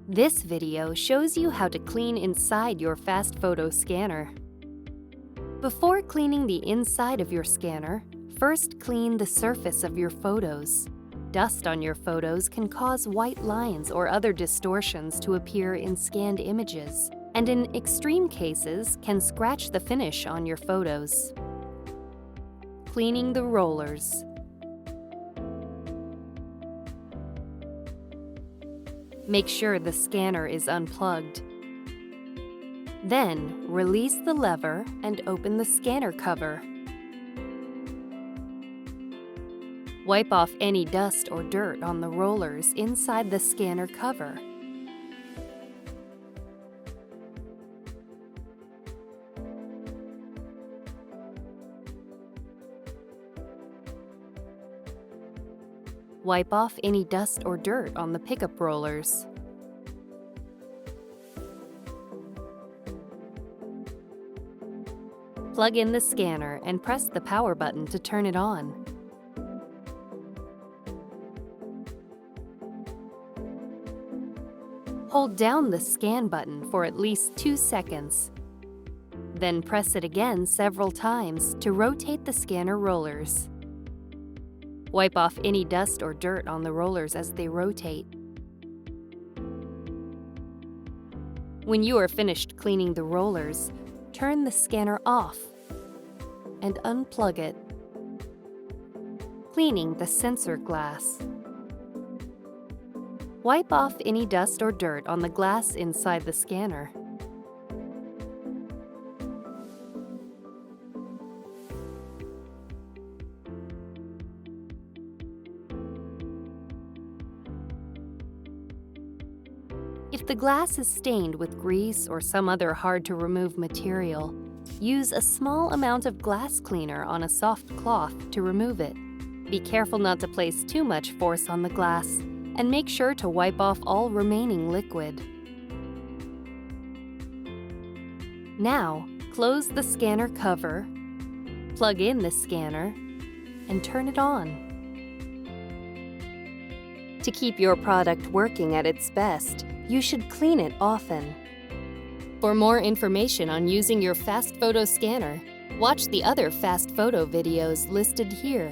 This video shows you how to clean inside your FastFoto scanner. Before cleaning the inside of your scanner, first clean the surface of your photos. Dust on your photos can cause white lines or other distortions to appear in scanned images, and in extreme cases can scratch the finish on your photos. Cleaning the rollers. Make sure the scanner is unplugged. Then, release the lever and open the scanner cover. Wipe off any dust or dirt on the rollers inside the scanner cover. Wipe off any dust or dirt on the pickup rollers. Plug in the scanner and press the power button to turn it on. Hold down the scan button for at least 2 seconds. Then press it again several times to rotate the scanner rollers. Wipe off any dust or dirt on the rollers as they rotate. When you are finished cleaning the rollers, turn the scanner off and unplug it. Cleaning the sensor glass. Wipe off any dust or dirt on the glass inside the scanner. If the glass is stained with grease or some other hard-to-remove material, use a small amount of glass cleaner on a soft cloth to remove it. Be careful not to place too much force on the glass, and make sure to wipe off all remaining liquid. Now, close the scanner cover, plug in the scanner, and turn it on. To keep your product working at its best, you should clean it often. For more information on using your FastFoto scanner, watch the other FastFoto videos listed here.